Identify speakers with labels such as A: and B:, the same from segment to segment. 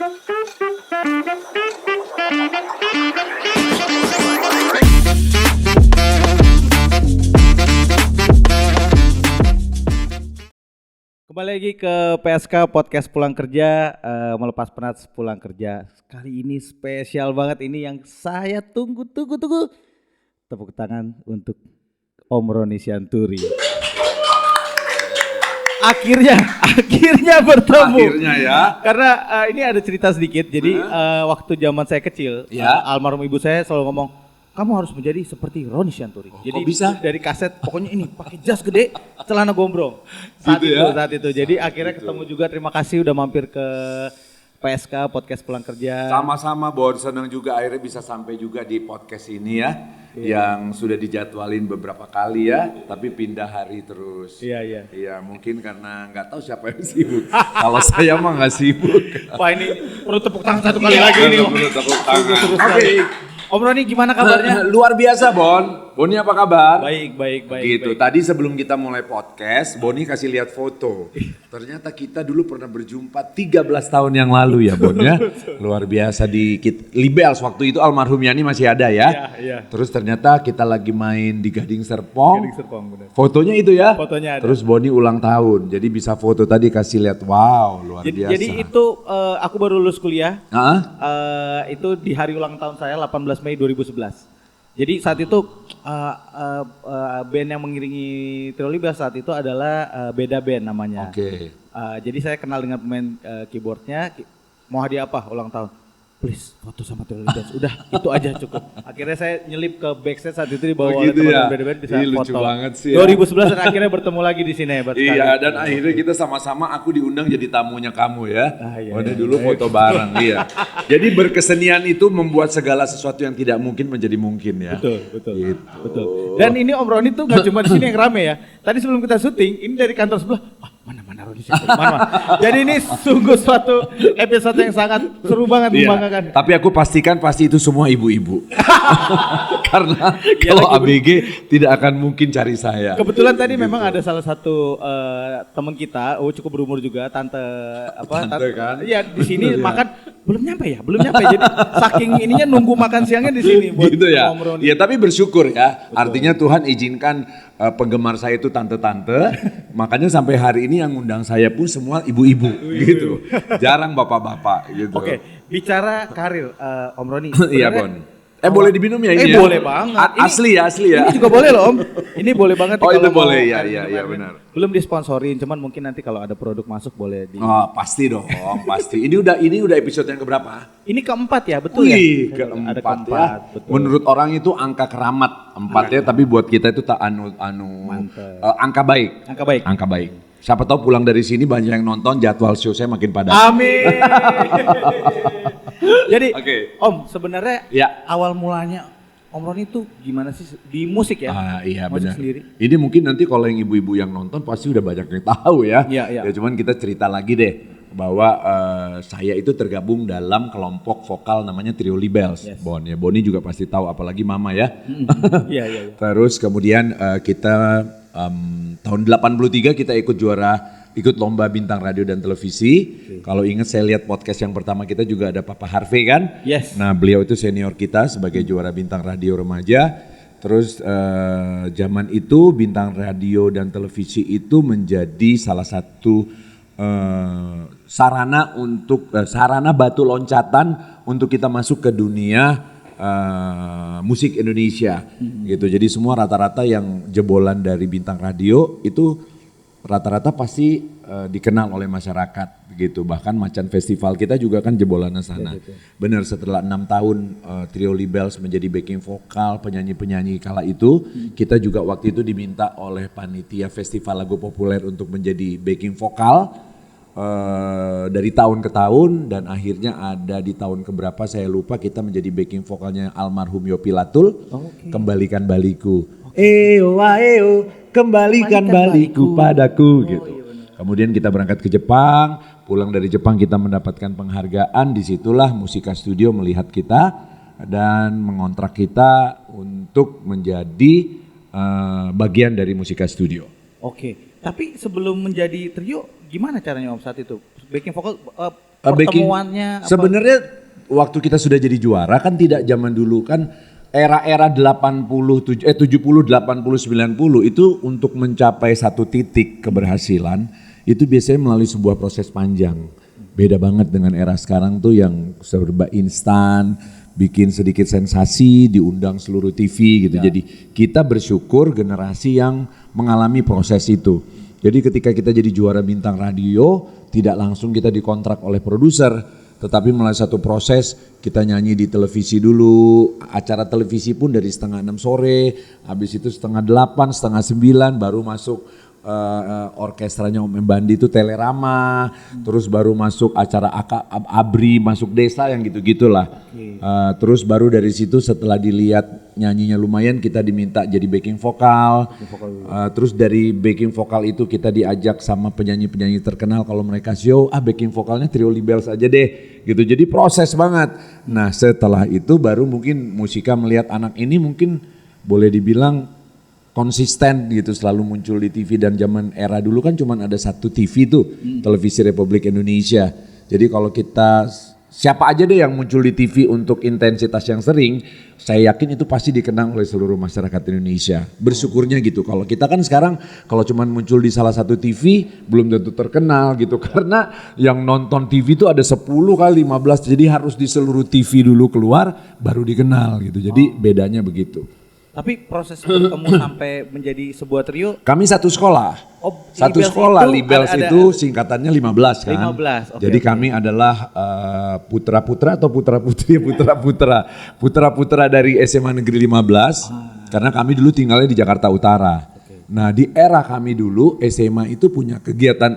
A: Kembali lagi ke PSK Podcast Pulang Kerja, melepas penat pulang kerja. Kali ini spesial banget, ini yang saya tunggu. Tepuk tangan untuk Om Roni Sianturi. Akhirnya bertemu.
B: Akhirnya ya.
A: Karena ini ada cerita sedikit. Jadi waktu zaman saya kecil, almarhum ibu saya selalu ngomong, kamu harus menjadi seperti Roni Sianturi. Jadi
B: kok bisa?
A: dari kaset pokoknya ini pakai jas gede, celana gombrong. Saat itu. Jadi akhirnya ketemu juga. Terima kasih udah mampir ke PSK Podcast Pulang Kerja.
B: Sama-sama Bon, senang juga akhirnya bisa sampai juga di podcast ini ya. Yang sudah dijadwalin beberapa kali ya, tapi pindah hari terus.
A: Iya.
B: Iya, mungkin karena nggak tahu siapa yang sibuk. Kalau saya mah nggak sibuk.
A: Wah, ini perlu tepuk tangan satu kali lagi nih.
B: Perlu tepuk tangan.
A: Oke. Om Roni gimana kabarnya?
B: Luar biasa Bon. Boni apa kabar?
A: Baik.
B: Gitu. Tadi sebelum kita mulai podcast, Boni kasih lihat foto. Ternyata kita dulu pernah berjumpa 13 tahun yang lalu ya Bon ya. Luar biasa di Libels, waktu itu almarhum Yani masih ada ya.
A: Iya.
B: Terus ternyata kita lagi main di Gading Serpong.
A: Benar.
B: Fotonya itu ya.
A: Fotonya ada.
B: Terus Boni ulang tahun. Jadi bisa foto tadi kasih lihat. Wow, luar biasa.
A: Jadi itu aku baru lulus kuliah. Itu di hari ulang tahun saya 18 Mei 2011. Jadi saat itu band yang mengiringi Trio Libels saat itu adalah Beda Band namanya.
B: Oke.
A: Jadi saya kenal dengan pemain keyboardnya. Mau hadiah apa ulang tahun? Please foto sama Trio Libels. Udah itu aja cukup. Akhirnya saya nyelip ke backstage saat itu dibawa oleh teman Beda Band bisa foto.
B: Lucu banget sih. Ya.
A: 2011 dan akhirnya bertemu lagi di sini hebat sekali.
B: Iya, dan akhirnya kita sama-sama aku diundang jadi tamunya kamu ya.
A: Iya.
B: Dulu foto bareng iya. Jadi berkesenian itu membuat segala sesuatu yang tidak mungkin menjadi mungkin ya.
A: Betul.
B: Gitu.
A: Betul. Dan ini Om Roni tuh gak cuma di sini yang rame ya. Tadi sebelum kita syuting, ini dari kantor sebelah. Mana Roni sih? Mana? Jadi ini sungguh suatu episode yang sangat seru banget membanggakan.
B: Tapi aku pastikan pasti itu semua ibu-ibu. Karena kalau ABG tidak akan mungkin cari saya.
A: Kebetulan tadi memang ada salah satu teman kita, cukup berumur juga, tante
B: kan?
A: Iya di sini makan belum nyampe. Jadi saking ininya nunggu makan siangnya di sini buat
B: gitu ya.
A: Om Roni.
B: Iya, tapi bersyukur ya. Betul. Artinya Tuhan izinkan penggemar saya itu tante-tante, makanya sampai hari ini yang ngundang saya pun semua ibu-ibu gitu. Jarang bapak-bapak gitu.
A: Oke, bicara karir Om Roni.
B: Iya Bon. Boleh diminum ya ini ya?
A: Boleh banget.
B: Asli ya.
A: Ini juga boleh loh Om. Ini boleh banget.
B: Oh itu boleh ya benar.
A: Belum disponsorin, cuman mungkin nanti kalau ada produk masuk boleh di.
B: Oh pasti dong, pasti. Ini udah episode yang keberapa?
A: Ini keempat ya, betul ya?
B: Keempat
A: ada keempat
B: ya.
A: Betul.
B: Menurut orang itu angka keramat 4 ya, tapi buat kita itu tak angka baik. Angka baik. Siapa tahu pulang dari sini banyak yang nonton, jadwal show saya makin padat.
A: Amin. Jadi Om sebenarnya awal mulanya Om Roni itu gimana sih di musik ya?
B: Iya
A: musik
B: benar.
A: Sendiri.
B: Ini mungkin nanti kalau yang ibu-ibu yang nonton pasti udah banyak yang tahu ya.
A: Iya.
B: Ya cuman kita cerita lagi deh bahwa saya itu tergabung dalam kelompok vokal namanya Trio Libels.
A: Yes.
B: Bon ya, Boni juga pasti tahu apalagi Mama ya.
A: Iya.
B: Terus kemudian kita tahun 83 kita ikut lomba bintang radio dan televisi. Kalau ingat saya lihat podcast yang pertama kita juga ada Papa Harvey kan.
A: Yes.
B: Nah beliau itu senior kita sebagai juara bintang radio remaja. Terus zaman itu bintang radio dan televisi itu menjadi salah satu sarana batu loncatan untuk kita masuk ke dunia musik Indonesia gitu. Jadi semua rata-rata yang jebolan dari bintang radio itu rata-rata pasti dikenal oleh masyarakat gitu. Bahkan Macan Festival kita juga kan jebolannya sana. Benar, setelah 6 tahun Trio Libels menjadi backing vokal penyanyi-penyanyi kala itu, kita juga waktu itu diminta oleh panitia festival lagu populer untuk menjadi backing vokal dari tahun ke tahun, dan akhirnya ada di tahun keberapa saya lupa kita menjadi backing vokalnya almarhum Yopi Latul. Kembalikan Baliku. Ayo, kembalikan baliku padaku gitu. Kemudian kita berangkat ke Jepang, pulang dari Jepang kita mendapatkan penghargaan. Disitulah Musika Studio melihat kita dan mengontrak kita untuk menjadi bagian dari Musika Studio.
A: Oke, tapi sebelum menjadi trio, gimana caranya Om saat itu? Backing vokal pertemuannya?
B: Sebenarnya waktu kita sudah jadi juara kan tidak zaman dulu kan era-era 70, 80, 90 itu untuk mencapai satu titik keberhasilan itu biasanya melalui sebuah proses panjang. Beda banget dengan era sekarang tuh yang serba instan, bikin sedikit sensasi, diundang seluruh TV gitu. Jadi kita bersyukur generasi yang mengalami proses itu. Jadi ketika kita jadi juara bintang radio, tidak langsung kita dikontrak oleh produser, tetapi melalui satu proses kita nyanyi di televisi dulu, acara televisi pun dari 5:30 sore, habis itu 7:30, 8:30, 9 baru masuk orkestranya Om Bandi itu Telerama, terus baru masuk acara ABRI, masuk desa yang gitu-gitulah. Terus baru dari situ setelah dilihat nyanyinya lumayan kita diminta jadi backing vokal. Terus dari backing vokal itu kita diajak sama penyanyi-penyanyi terkenal kalau mereka show, backing vokalnya Trio Libels aja deh gitu. Jadi proses banget. Nah setelah itu baru mungkin Musika melihat anak ini mungkin boleh dibilang konsisten gitu selalu muncul di TV dan zaman era dulu kan cuma ada satu TV tuh, Televisi Republik Indonesia. Jadi kalau kita siapa aja deh yang muncul di TV untuk intensitas yang sering, saya yakin itu pasti dikenang oleh seluruh masyarakat Indonesia. Bersyukurnya gitu. Kalau kita kan sekarang kalau cuma muncul di salah satu TV belum tentu terkenal gitu karena yang nonton TV itu ada 10 kali 15 jadi harus di seluruh TV dulu keluar baru dikenal gitu. Jadi bedanya begitu.
A: Tapi proses bertemu sampai menjadi sebuah trio?
B: Kami satu sekolah. Satu sekolah, Libels itu singkatannya 15 kan.
A: 15,
B: jadi kami adalah putra-putra atau putra-putri, putra-putra dari SMA Negeri 15. Karena kami dulu tinggalnya di Jakarta Utara. Nah di era kami dulu SMA itu punya kegiatan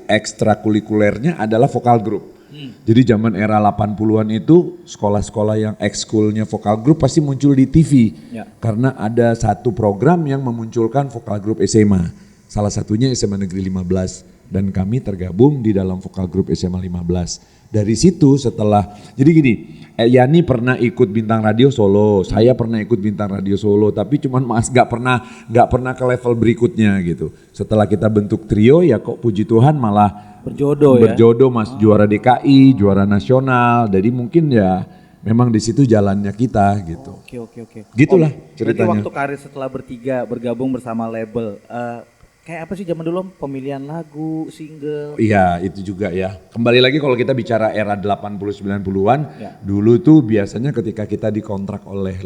B: ekstrakurikulernya adalah vokal group. Jadi zaman era 80-an itu sekolah-sekolah yang ekskulnya vokal group pasti muncul di TV. Karena ada satu program yang memunculkan vokal group SMA. Salah satunya SMA Negeri 15 dan kami tergabung di dalam vokal group SMA 15. Dari situ setelah, jadi gini, Yani pernah ikut bintang radio Solo, saya pernah ikut bintang radio Solo, tapi cuman gak pernah ke level berikutnya gitu. Setelah kita bentuk trio ya kok puji Tuhan malah berjodoh mas juara DKI, juara nasional, jadi mungkin ya memang di situ jalannya kita gitu.
A: Oke.
B: Gitulah ceritanya.
A: Berarti waktu karir setelah bertiga bergabung bersama label, kayak apa sih zaman dulu pemilihan lagu, single?
B: Iya itu juga ya. Kembali lagi kalau kita bicara era 80-90-an, dulu tuh biasanya ketika kita dikontrak oleh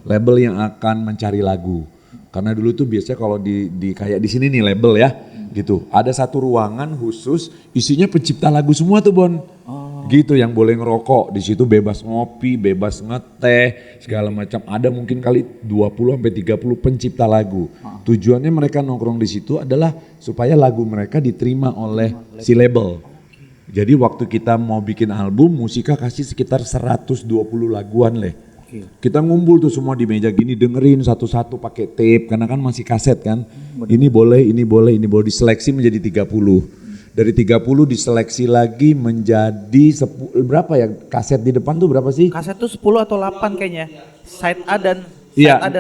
B: label yang akan mencari lagu. Karena dulu tuh biasanya kalau di kayak di sini nih label ya, gitu. Ada satu ruangan khusus isinya pencipta lagu semua tuh Bon. Gitu yang boleh ngerokok, di situ bebas ngopi, bebas ngeteh, segala macam. Ada mungkin kali 20-30 pencipta lagu. Tujuannya mereka nongkrong di situ adalah supaya lagu mereka diterima oleh si label. Jadi waktu kita mau bikin album, Musika kasih sekitar 120 laguan Kita ngumpul tuh semua di meja gini dengerin satu-satu pakai tape karena kan masih kaset kan. Ini boleh diseleksi menjadi 30. Dari 30 diseleksi lagi menjadi berapa ya? Kaset di depan tuh berapa sih?
A: Kaset tuh 10 atau 8 kayaknya. Side A dan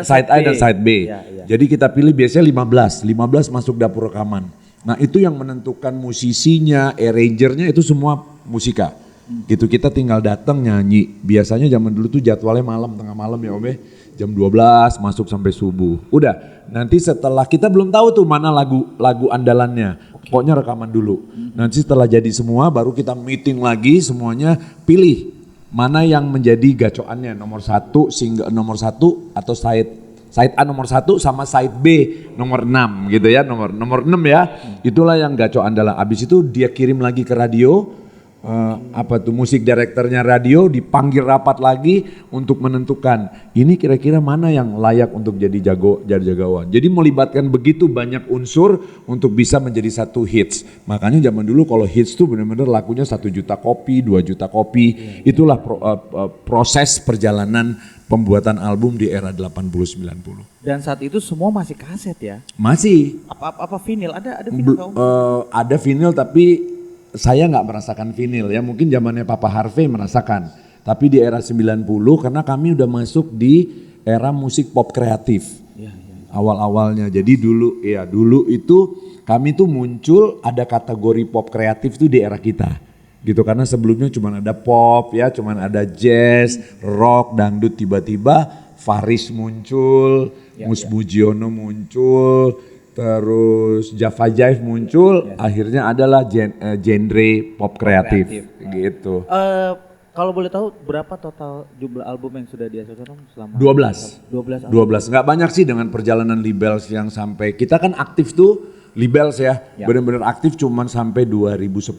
B: side A dan side B. Jadi kita pilih biasanya 15 masuk dapur rekaman. Nah, itu yang menentukan musisinya, arrangernya itu semua Musika. Gitu kita tinggal datang nyanyi. Biasanya zaman dulu tuh jadwalnya tengah malam ya Om ya. Jam 12 masuk sampai subuh. Udah, nanti setelah kita belum tahu tuh mana lagu andalannya. Pokoknya rekaman dulu. Nanti setelah jadi semua baru kita meeting lagi semuanya pilih mana yang menjadi gacoannya nomor 1 single nomor 1 atau side A nomor 1 sama side B nomor 6 gitu ya. Nomor 6 ya. Itulah yang gaco andalan. Abis itu dia kirim lagi ke radio. Musik direkturnya radio dipanggil rapat lagi untuk menentukan ini kira-kira mana yang layak untuk jadi jagoan. Jadi melibatkan begitu banyak unsur untuk bisa menjadi satu hits. Makanya zaman dulu kalau hits tuh benar-benar lakunya 1 juta kopi, 2 juta kopi. Itulah proses perjalanan pembuatan album di era 80-90.
A: Dan saat itu semua masih kaset ya?
B: Masih.
A: Apa vinyl? Ada vinyl Om?
B: Ada vinyl tapi saya nggak merasakan vinyl ya, mungkin zamannya Papa Harvey merasakan. Tapi di era 90 karena kami udah masuk di era musik pop kreatif. Awal-awalnya. Jadi dulu itu kami tuh muncul ada kategori pop kreatif tuh di era kita. gitu, karena sebelumnya cuma ada pop ya, cuma ada jazz, rock, dangdut, tiba-tiba Faris muncul, Mus Mujiono muncul, terus Java Jive muncul, akhirnya adalah genre pop kreatif gitu.
A: Kalau boleh tahu berapa total jumlah album yang sudah dihasilkan selama
B: 12 album. Nggak banyak sih dengan perjalanan Libels yang sampai, kita kan aktif tuh Libels ya. Benar-benar aktif cuman sampai 2010.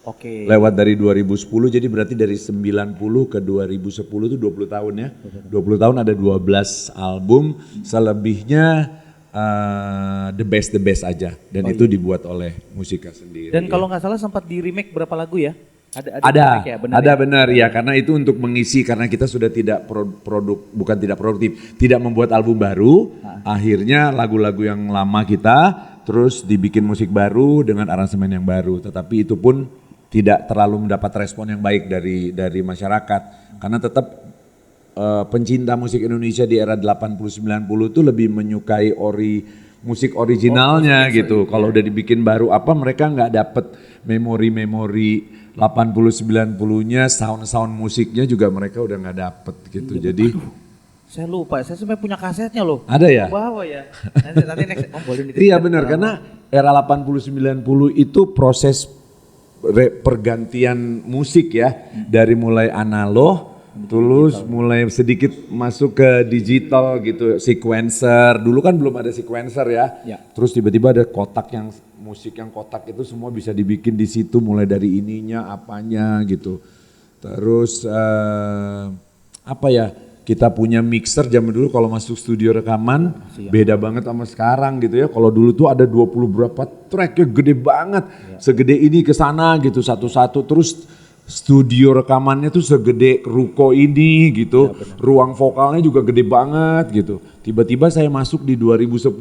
A: Oke.
B: Lewat dari 2010, jadi berarti dari 90 ke 2010 itu 20 tahun ya. 20 tahun ada 12 album, selebihnya the best aja. Dan itu dibuat oleh Musika sendiri.
A: Dan kalau nggak salah sempat di remake berapa lagu ya?
B: Ada benar ya, karena itu untuk mengisi, karena kita sudah tidak tidak membuat album baru, akhirnya lagu-lagu yang lama kita terus dibikin musik baru dengan aransemen yang baru, tetapi itu pun tidak terlalu mendapat respon yang baik dari masyarakat, karena tetap pencinta musik Indonesia di era 80-90 itu lebih menyukai musik originalnya gitu. Kalau udah dibikin baru mereka nggak dapet memori 80-90-nya, sound musiknya juga mereka udah nggak dapet gitu. Jadi
A: saya lupa, saya sampai punya kasetnya loh.
B: Ada ya?
A: Bawa ya. Nanti next boleh.
B: Iya benar, karena era 80-90 itu proses pergantian musik ya, dari mulai analog terus mulai sedikit masuk ke digital gitu, sequencer. Dulu kan belum ada sequencer ya. Terus tiba-tiba ada musik yang kotak itu semua bisa dibikin di situ, mulai dari ininya apanya gitu. Terus kita punya mixer zaman dulu kalau masuk studio rekaman beda banget sama sekarang gitu ya. Kalau dulu tuh ada 20 berapa tracknya gede banget, segede ini ke sana gitu satu-satu. Terus studio rekamannya tuh segede ruko ini gitu, ruang vokalnya juga gede banget gitu. Tiba-tiba saya masuk di 2010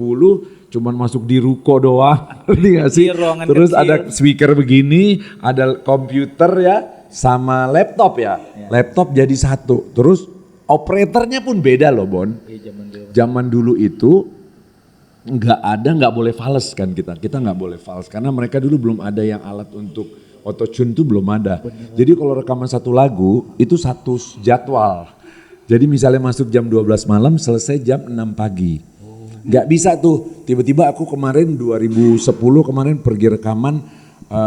B: cuman masuk di ruko doang, ngerti gak sih? Terus kecil. Ada speaker begini, ada komputer ya, sama laptop ya. Laptop jadi satu, terus operatornya pun beda loh Bon. Zaman dulu itu nggak boleh fals kan kita nggak boleh fals, karena mereka dulu belum ada yang alat untuk autotune tuh belum ada. Jadi kalau rekaman satu lagu itu satu jadwal. Jadi misalnya masuk jam 12 malam, selesai jam 6 pagi. Gak bisa tuh, tiba-tiba aku kemarin 2010 pergi rekaman,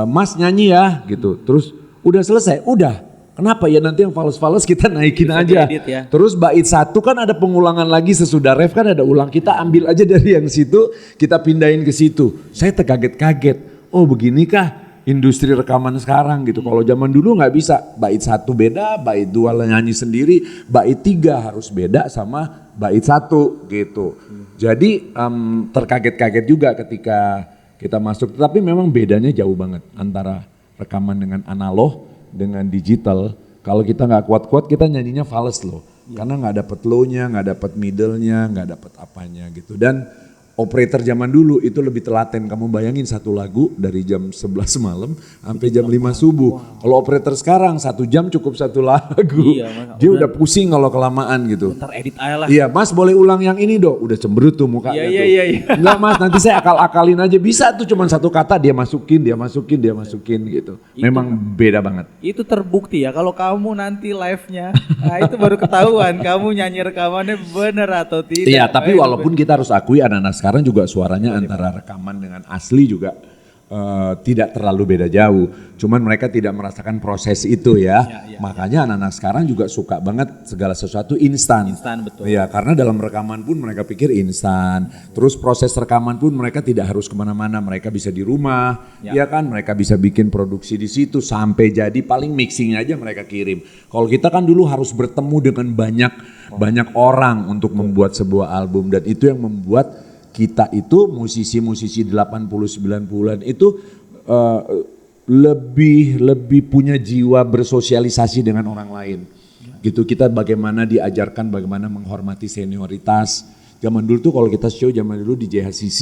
B: Mas nyanyi ya gitu. Terus udah selesai, udah. Kenapa ya, nanti yang fals-fals kita naikin bisa aja. Ya. Terus bait satu kan ada pengulangan lagi, sesudah ref kan ada ulang. Kita ambil aja dari yang situ, kita pindahin ke situ. Saya terkaget-kaget, oh beginikah industri rekaman sekarang gitu. Kalau zaman dulu nggak bisa, bait satu beda, bait dua nyanyi sendiri, bait tiga harus beda sama bait satu gitu. Jadi terkaget-kaget juga ketika kita masuk, tapi memang bedanya jauh banget antara rekaman dengan analog dengan digital. Kalau kita nggak kuat-kuat kita nyanyinya fals loh, karena nggak dapet low-nya, nggak dapet middle-nya, nggak dapet apanya gitu. Dan operator zaman dulu itu lebih telaten. Kamu bayangin satu lagu dari jam 11 malam sampai jam 5 subuh. Kalau operator sekarang 1 jam cukup satu lagu. Dia udah pusing kalau kelamaan gitu.
A: Ntar edit aja lah.
B: Iya Mas, boleh ulang yang ini dong. Udah cemberut tuh mukanya tuh. Iya. Enggak Mas, nanti saya akal-akalin aja. Bisa tuh cuman satu kata dia masukin gitu. Memang beda banget.
A: Itu terbukti ya kalau kamu nanti live-nya. Nah itu baru ketahuan kamu nyanyi rekamannya bener atau tidak.
B: Iya, tapi walaupun kita harus akui anak-anak sekarang juga suaranya antara rekaman dengan asli juga tidak terlalu beda jauh. Cuman mereka tidak merasakan proses itu ya. Makanya anak-anak sekarang juga suka banget segala sesuatu instan.
A: Instan betul.
B: Iya, karena dalam rekaman pun mereka pikir instan. Terus proses rekaman pun mereka tidak harus kemana-mana. Mereka bisa di rumah, ya kan? Mereka bisa bikin produksi di situ sampai jadi paling mixingnya aja mereka kirim. Kalau kita kan dulu harus bertemu dengan banyak orang untuk membuat sebuah album, dan itu yang membuat kita itu musisi-musisi 80-90-an itu lebih punya jiwa bersosialisasi dengan orang lain. Gitu, kita bagaimana diajarkan bagaimana menghormati senioritas. Zaman dulu tuh kalau kita show zaman dulu di JHCC.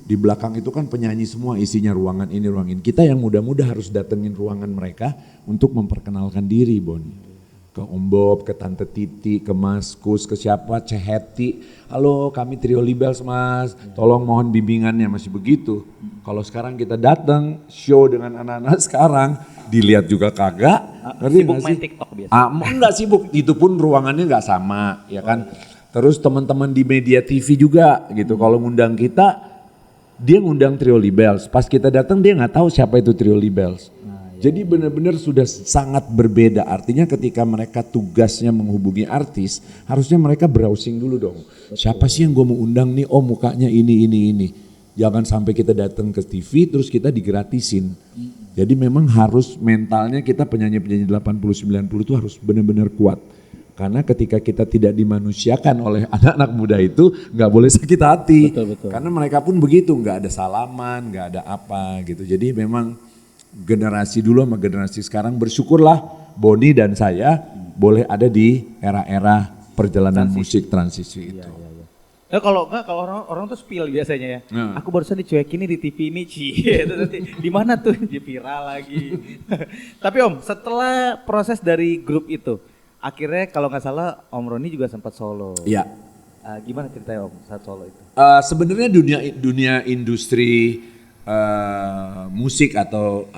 B: Di belakang itu kan penyanyi semua, isinya ruangan ini, ruangan ini. Kita yang muda-muda harus datengin ruangan mereka untuk memperkenalkan diri, Bon. ke Om Bob, ke Tante Titi, ke Mas Kus, ke siapa, Ceheti. Halo, kami Trio Libels Mas, tolong mohon bimbingannya, masih begitu. Kalau sekarang kita datang show dengan anak-anak sekarang, dilihat juga kagak.
A: Sibuk main TikTok biasa.
B: Enggak sibuk, itu pun ruangannya enggak sama, ya kan. Terus teman-teman di media TV juga gitu, kalau ngundang kita, dia ngundang Trio Libels. Pas kita datang dia nggak tahu siapa itu Trio Libels. Jadi benar-benar sudah sangat berbeda. Artinya ketika mereka tugasnya menghubungi artis, harusnya mereka browsing dulu dong. Siapa sih yang gue mau undang nih? Oh mukanya ini. Jangan sampai kita datang ke TV terus kita digratisin. Jadi memang harus mentalnya kita penyanyi-penyanyi 80-90 itu harus benar-benar kuat. Karena ketika kita tidak dimanusiakan oleh anak-anak muda itu nggak boleh sakit hati.
A: Betul.
B: Karena mereka pun begitu, nggak ada salaman, nggak ada apa gitu. Jadi memang generasi dulu sama generasi sekarang bersyukurlah Boni dan saya boleh ada di era-era perjalanan musik transisi itu.
A: Ya kalau enggak, kalau orang tuh spill biasanya ya. Aku barusan dicuekin nih di TV ini, itu nanti di mana tuh di viral lagi. Tapi Om, setelah proses dari grup itu, akhirnya kalau nggak salah Om Roni juga sempat solo.
B: Iya.
A: Gimana ceritanya Om saat solo itu?
B: Sebenarnya dunia industri musik atau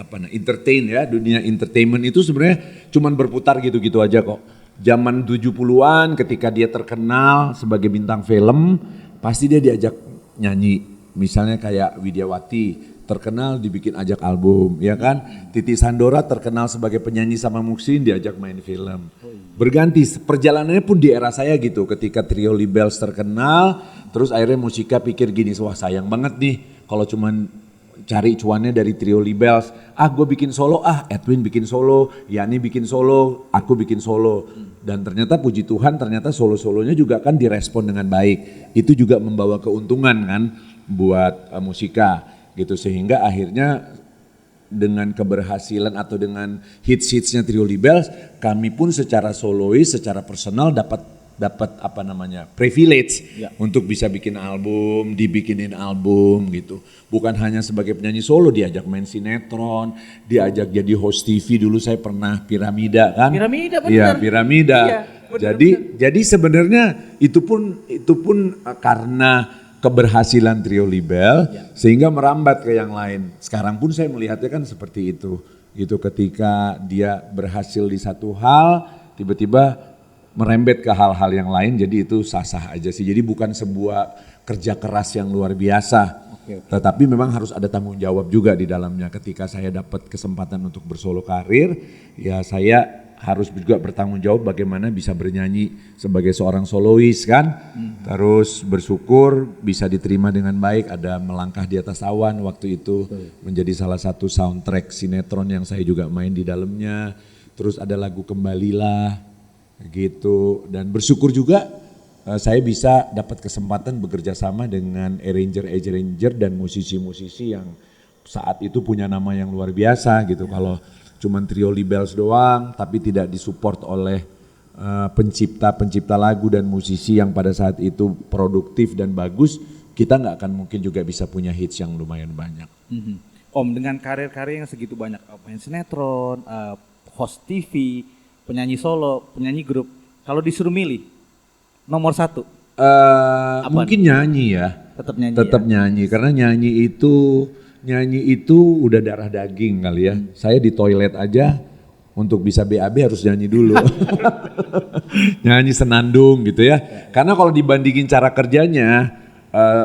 B: dunia entertainment itu sebenarnya cuman berputar gitu-gitu aja kok. Zaman 70-an ketika dia terkenal sebagai bintang film, pasti dia diajak nyanyi. Misalnya kayak Widiawati, terkenal dibikin ajak album, ya kan? Titi Sandora terkenal sebagai penyanyi sama Muksin, diajak main film. Berganti, perjalanannya pun di era saya gitu. Ketika Trio Libels terkenal, terus akhirnya Musika pikir gini, wah sayang banget nih kalau cuman cari cuannya dari Trio Libels. Gue bikin solo, Edwin bikin solo, Yani bikin solo, aku bikin solo. Dan ternyata puji Tuhan ternyata solo-solonya juga kan direspon dengan baik. Itu juga membawa keuntungan kan buat Musika gitu. Sehingga akhirnya dengan keberhasilan atau dengan hits-hitsnya Trio Libels, kami pun secara solois, secara personal dapat privilege untuk bisa bikin album, dibikinin album gitu. Bukan hanya sebagai penyanyi solo, diajak main sinetron, diajak jadi host TV, dulu saya pernah Piramida kan.
A: Piramida benar.
B: Iya, Piramida.
A: Iya,
B: jadi sebenarnya itu pun karena keberhasilan Trio Libel sehingga merambat ke yang lain. Sekarang pun saya melihatnya kan seperti itu. Gitu ketika dia berhasil di satu hal, tiba-tiba merembet ke hal-hal yang lain, jadi itu sah-sah aja sih. Jadi bukan sebuah kerja keras yang luar biasa, tetapi memang harus ada tanggung jawab juga di dalamnya. Ketika saya dapat kesempatan untuk bersolo karir, ya saya harus juga bertanggung jawab bagaimana bisa bernyanyi sebagai seorang solois kan. Terus bersyukur bisa diterima dengan baik, ada Melangkah di Atas Awan waktu itu menjadi salah satu soundtrack sinetron yang saya juga main di dalamnya. Terus ada lagu Kembalilah gitu, dan bersyukur juga saya bisa dapat kesempatan bekerja sama dengan arranger dan musisi-musisi yang saat itu punya nama yang luar biasa gitu. Kalau cuman Trio Libels doang tapi tidak disupport oleh pencipta lagu dan musisi yang pada saat itu produktif dan bagus, kita nggak akan mungkin juga bisa punya hits yang lumayan banyak.
A: Om, dengan karir-karir yang segitu banyak, main sinetron, host TV, penyanyi solo, penyanyi grup, kalau disuruh milih nomor satu?
B: Mungkin nyanyi ya. Tetap nyanyi karena nyanyi itu udah darah daging kali ya. Saya di toilet aja untuk bisa BAB harus nyanyi dulu. Nyanyi senandung gitu ya. Karena kalau dibandingin cara kerjanya,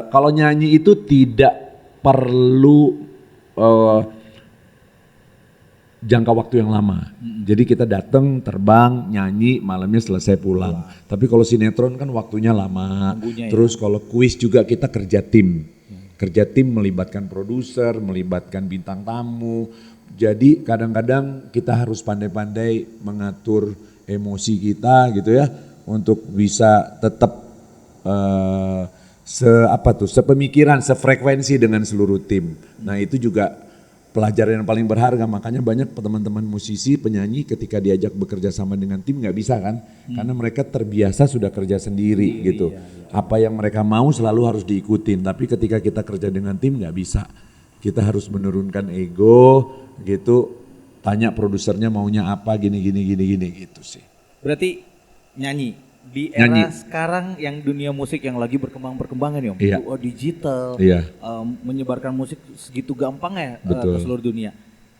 B: kalau nyanyi itu tidak perlu jangka waktu yang lama. Jadi kita datang, terbang, nyanyi, malamnya selesai pulang. Tapi kalau sinetron kan waktunya lama. Terus kalau kuis juga kita kerja tim. Kerja tim melibatkan produser, melibatkan bintang tamu. Jadi kadang-kadang kita harus pandai-pandai mengatur emosi kita gitu ya. Untuk bisa tetap sepemikiran, sefrekuensi dengan seluruh tim. Nah itu juga pelajaran yang paling berharga, makanya banyak teman-teman musisi, penyanyi ketika diajak bekerja sama dengan tim nggak bisa kan, karena mereka terbiasa sudah kerja sendiri gitu. Apa yang mereka mau selalu harus diikutin, tapi ketika kita kerja dengan tim nggak bisa. Kita harus menurunkan ego gitu, tanya produsernya maunya apa, gini gitu sih.
A: Berarti nyanyi di era sekarang yang dunia musik yang lagi berkembang-berkembangan ya Om.
B: Iya.
A: Digital,
B: Iya.
A: menyebarkan musik segitu gampang ya ke seluruh dunia.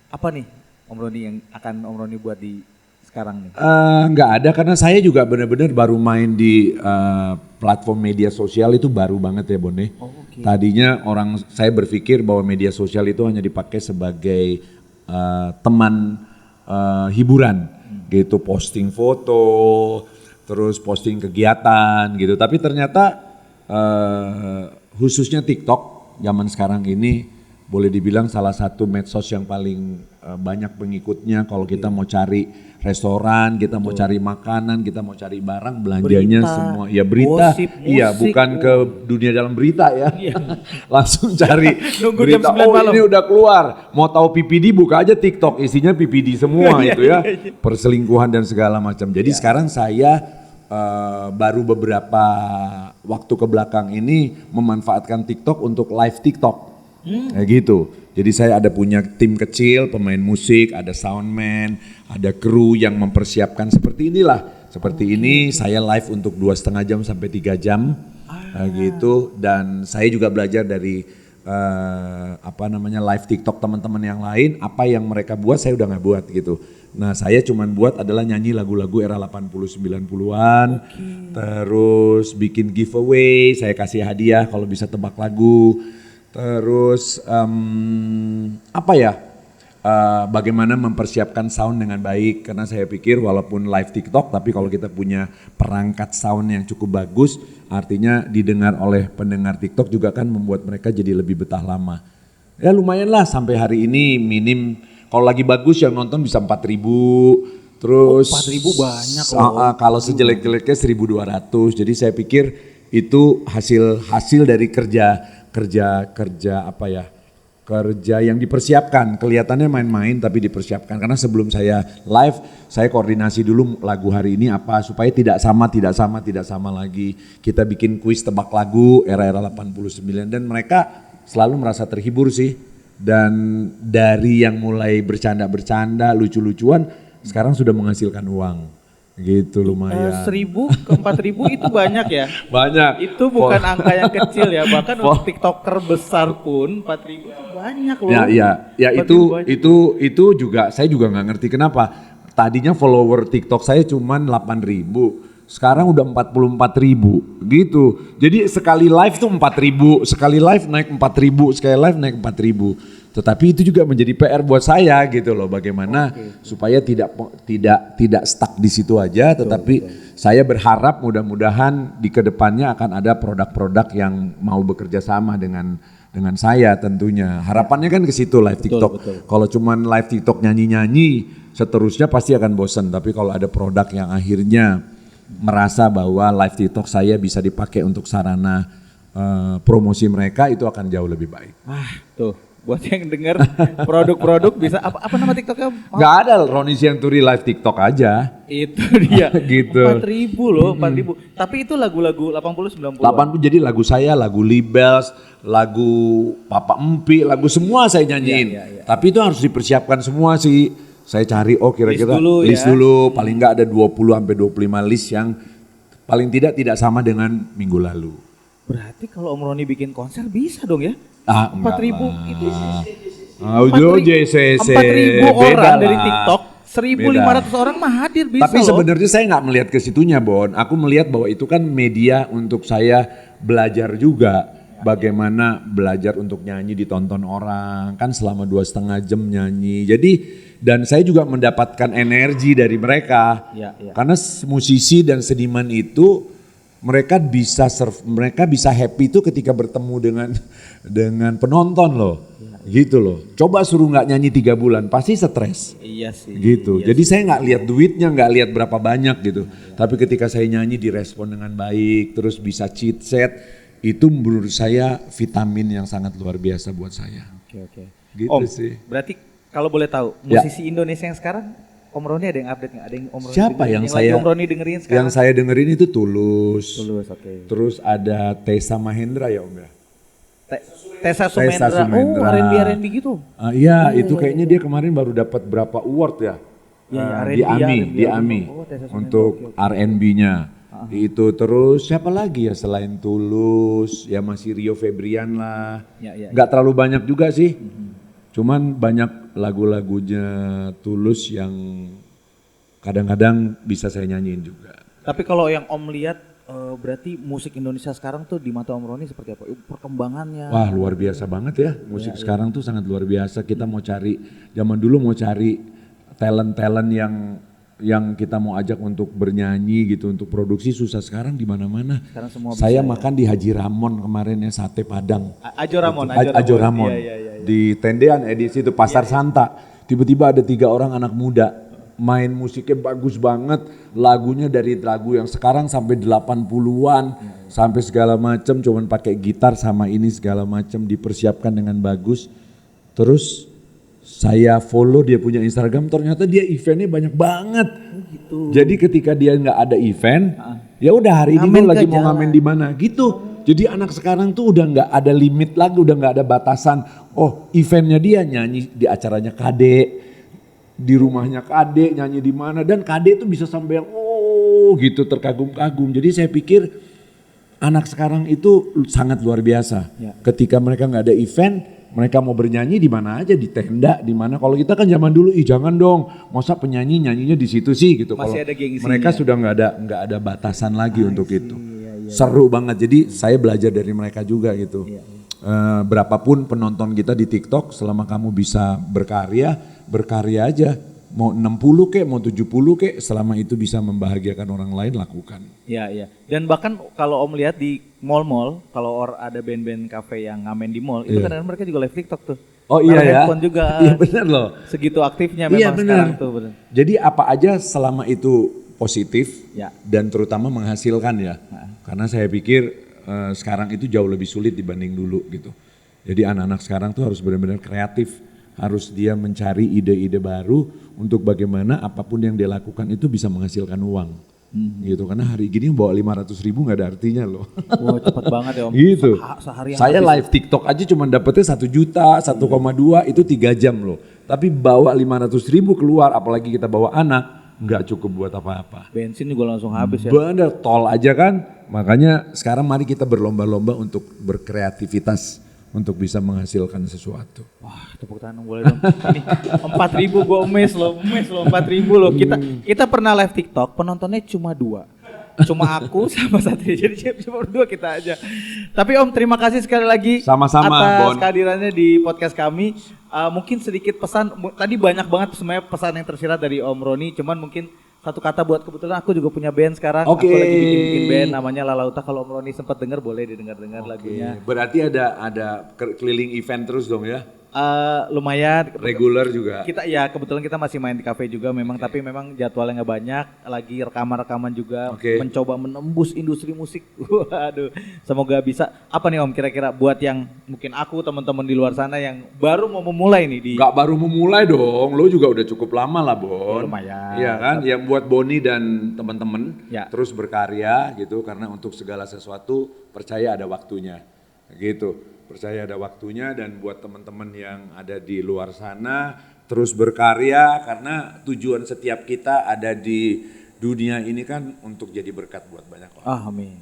A: Apa nih Om Roni yang akan Om Roni buat di sekarang nih?
B: Nggak ada karena saya juga benar-benar baru main di platform media sosial itu baru banget ya Bone. Tadinya saya berpikir bahwa media sosial itu hanya dipakai sebagai teman hiburan gitu, posting foto, terus posting kegiatan gitu. Tapi ternyata khususnya TikTok zaman sekarang ini boleh dibilang salah satu medsos yang paling banyak pengikutnya. Kalau kita mau cari restoran, kita mau cari makanan, kita mau cari barang, belanjanya semua ya berita.
A: Gosip,
B: iya,
A: musik,
B: bukan ke dunia dalam berita ya. Langsung cari
A: Nunggu
B: berita.
A: jam 9 malam.
B: Ini udah keluar. Mau tahu PPD buka aja TikTok, isinya PPD semua itu ya. Perselingkuhan dan segala macam. Jadi sekarang saya baru beberapa waktu ke belakang ini memanfaatkan TikTok untuk live TikTok. Kayak gitu. Jadi saya ada punya tim kecil, pemain musik, ada soundman, ada kru yang mempersiapkan seperti inilah. Seperti ini saya live untuk 2,5 jam sampai 3 jam gitu. Dan saya juga belajar dari live TikTok teman-teman yang lain. Apa yang mereka buat saya udah nggak buat gitu. Nah saya cuman buat adalah nyanyi lagu-lagu era 80-90an. Terus bikin giveaway, saya kasih hadiah kalau bisa tebak lagu. Terus bagaimana mempersiapkan sound dengan baik, karena saya pikir walaupun live TikTok tapi kalau kita punya perangkat sound yang cukup bagus artinya didengar oleh pendengar TikTok juga kan membuat mereka jadi lebih betah lama. Ya lumayan lah sampai hari ini minim, kalau lagi bagus yang nonton bisa 4.000, terus
A: 4.000 banyak loh.
B: Kalau sejelek-jeleknya 1.200, jadi saya pikir itu hasil dari kerja yang dipersiapkan. Kelihatannya main-main tapi dipersiapkan, karena sebelum saya live saya koordinasi dulu lagu hari ini apa supaya tidak sama lagi. Kita bikin kuis tebak lagu era-era 89 dan mereka selalu merasa terhibur sih. Dan dari yang mulai bercanda-bercanda, lucu-lucuan sekarang sudah menghasilkan uang. Gitu lumayan.
A: 1.000 ke 4.000 itu banyak ya?
B: Banyak.
A: Itu bukan angka yang kecil ya, bahkan untuk TikToker besar pun 4.000 itu banyak loh.
B: Ya itu juga saya juga nggak ngerti kenapa. Tadinya follower TikTok saya cuma 8.000, sekarang udah 44.000 gitu. Jadi sekali live tuh 4.000, sekali live naik 4.000, sekali live naik 4.000. Tetapi itu juga menjadi PR buat saya gitu loh, bagaimana supaya tidak stuck di situ aja, tetapi saya berharap mudah-mudahan di kedepannya akan ada produk-produk yang mau bekerja sama dengan saya tentunya. Harapannya kan ke situ live TikTok. Kalau cuman live TikTok nyanyi-nyanyi, seterusnya pasti akan bosan. Tapi kalau ada produk yang akhirnya merasa bahwa live TikTok saya bisa dipakai untuk sarana promosi mereka, itu akan jauh lebih baik.
A: Tuh. Buat yang dengar produk-produk bisa apa nama TikToknya?
B: Gak ada, Roni Sianturi live TikTok aja.
A: Itu dia.
B: Gitu.
A: 4.000 loh, 4.000. Tapi itu lagu-lagu 80 90.
B: 80 jadi lagu saya, lagu Libels, lagu Papa Empi, lagu semua saya nyanyiin.
A: Iya.
B: Tapi itu harus dipersiapkan semua sih. Saya cari kira-kira list dulu, paling enggak ada 20 sampai 25 list yang paling tidak sama dengan minggu lalu.
A: Berarti kalau Om Roni bikin konser bisa dong ya?
B: 4.000
A: itu.
B: Audio JCC.
A: 4.000 orang dari TikTok, 1.500 orang mah hadir bisa.
B: Tapi sebenarnya saya nggak melihat ke situnya, Bon. Aku melihat bahwa itu kan media untuk saya belajar juga. Bagaimana belajar untuk nyanyi ditonton orang, kan selama 2,5 jam nyanyi. Jadi dan saya juga mendapatkan energi dari mereka. Karena musisi dan seniman itu mereka bisa happy itu ketika bertemu dengan penonton loh. Gitu loh. Coba suruh nggak nyanyi 3 bulan pasti stres.
A: Iya sih.
B: Gitu. Jadi saya nggak lihat duitnya, nggak lihat berapa banyak gitu. Tapi ketika saya nyanyi direspon dengan baik, terus bisa cheat set, itu menurut saya vitamin yang sangat luar biasa buat saya.
A: Oke.
B: Gitu
A: Om,
B: sih.
A: Berarti kalau boleh tahu musisi Indonesia yang sekarang Om Roni ada yang update nggak? Ada yang Om Roni
B: siapa yang
A: Om Roni dengerin sekarang?
B: Yang saya dengerin itu Tulus.
A: Oke.
B: Terus ada Tessa Mahendra ya Om ya.
A: Tessa Sumendra. Oh, R&B gitu.
B: Iya, itu kayaknya dia kemarin baru dapat berapa award ya? di AMI untuk R&B-nya. Itu terus siapa lagi ya selain Tulus, ya masih Rio Febrian lah. Nggak terlalu banyak juga sih. Cuman banyak lagu-lagunya Tulus yang kadang-kadang bisa saya nyanyiin juga.
A: Tapi kalau yang Om lihat berarti musik Indonesia sekarang tuh di mata Om Roni seperti apa? Perkembangannya.
B: Wah, luar biasa banget ya. Musik sekarang tuh sangat luar biasa. Kita mau cari, zaman dulu mau cari talent-talent yang kita mau ajak untuk bernyanyi gitu, untuk produksi susah. Sekarang di mana-mana. Saya makan di Haji Ramon kemarin ya, sate Padang.
A: Ajo Ramon.
B: Iya. Di Tendean edisi itu Pasar Santa. Tiba-tiba ada 3 orang anak muda main musiknya bagus banget. Lagunya dari lagu yang sekarang sampai 80-an sampai segala macam, cuman pakai gitar sama ini segala macam dipersiapkan dengan bagus. Terus saya follow dia punya Instagram, ternyata dia eventnya banyak banget. Gitu. Jadi ketika dia nggak ada event, ya udah hari ini lagi mau ngamen di mana gitu. Jadi anak sekarang tuh udah nggak ada limit lagi, udah nggak ada batasan. Oh, eventnya dia nyanyi di acaranya Kade, di rumahnya Kade, nyanyi di mana, dan Kade tuh bisa sampai yang gitu terkagum-kagum. Jadi saya pikir anak sekarang itu sangat luar biasa. Ya. Ketika mereka nggak ada event, mereka mau bernyanyi di mana aja, di tenda, di mana. Kalau kita kan zaman dulu, jangan dong, masa penyanyi nyanyinya di situ sih gitu. Masih ada gengsinya. Mereka sudah nggak ada batasan lagi untuk itu. Iya. Seru banget. Jadi saya belajar dari mereka juga gitu. Iya. Berapapun penonton kita di TikTok, selama kamu bisa berkarya aja. Mau 60 kek, mau 70 kek, selama itu bisa membahagiakan orang lain, lakukan.
A: Iya. Dan bahkan kalau Om lihat di mall-mall, kalau ada band-band kafe yang ngamen di mall, itu kadang-kadang mereka juga live TikTok tuh.
B: Oh iya ya?
A: Handphone juga.
B: Iya benar loh.
A: Segitu aktifnya memang sekarang tuh. Bener.
B: Jadi apa aja selama itu positif dan terutama menghasilkan ya. Karena saya pikir sekarang itu jauh lebih sulit dibanding dulu gitu. Jadi anak-anak sekarang tuh harus benar-benar kreatif. Harus dia mencari ide-ide baru untuk bagaimana apapun yang dia lakukan itu bisa menghasilkan uang. Gitu, karena hari gini bawa 500.000 gak ada artinya loh.
A: Wah cepet banget ya Om.
B: Gitu. Saya live TikTok aja cuma dapetnya 1 juta, 1,2 itu 3 jam loh. Tapi bawa 500.000 keluar, apalagi kita bawa anak, gak cukup buat apa-apa.
A: Bensin juga langsung habis ya.
B: Bener, tol aja kan. Makanya sekarang mari kita berlomba-lomba untuk berkreativitas. Untuk bisa menghasilkan sesuatu.
A: Wah, tepuk tangan boleh dong. Ini 4.000 gue emes loh 4.000 loh. Kita pernah live TikTok, penontonnya cuma 2. Cuma aku sama Satria, jadi cuma 2 kita aja. Tapi Om, terima kasih sekali lagi
B: sama-sama,
A: atas kehadirannya di podcast kami. Mungkin sedikit pesan, tadi banyak banget sebenarnya pesan yang tersirat dari Om Roni, cuman mungkin satu kata buat, kebetulan aku juga punya band sekarang. Aku lagi bikin band namanya Lalauta. Kalau Om Roni sempat dengar boleh didengar lagunya.
B: Berarti ada keliling event terus dong ya?
A: Lumayan.
B: Reguler juga?
A: Kebetulan kita masih main di cafe juga memang, tapi memang jadwalnya nggak banyak. Lagi rekaman juga, mencoba menembus industri musik. Waduh, semoga bisa. Apa nih Om kira-kira buat yang mungkin aku, teman-teman di luar sana yang baru mau memulai nih
B: Nggak baru memulai dong, lo juga udah cukup lama lah Bon.
A: Lumayan.
B: Iya kan, yang buat Boni dan teman-teman terus berkarya gitu, karena untuk segala sesuatu percaya ada waktunya gitu. Percaya ada waktunya, dan buat teman-teman yang ada di luar sana terus berkarya, karena tujuan setiap kita ada di dunia ini kan untuk jadi berkat buat banyak orang.
A: Amin.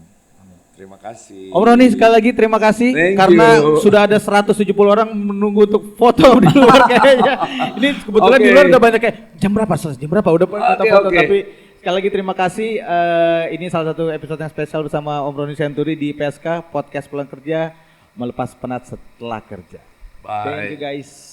B: Terima kasih.
A: Om Roni sekali lagi terima kasih. Karena sudah ada 170 orang menunggu untuk foto di luar kayaknya. Ini kebetulan di luar udah banyak kayak jam berapa udah foto. Tapi sekali lagi terima kasih. Ini salah satu episode yang spesial bersama Om Roni Senturi di PSK Podcast Pulang Kerja, melepas penat setelah kerja.
B: Bye.
A: Thank you guys.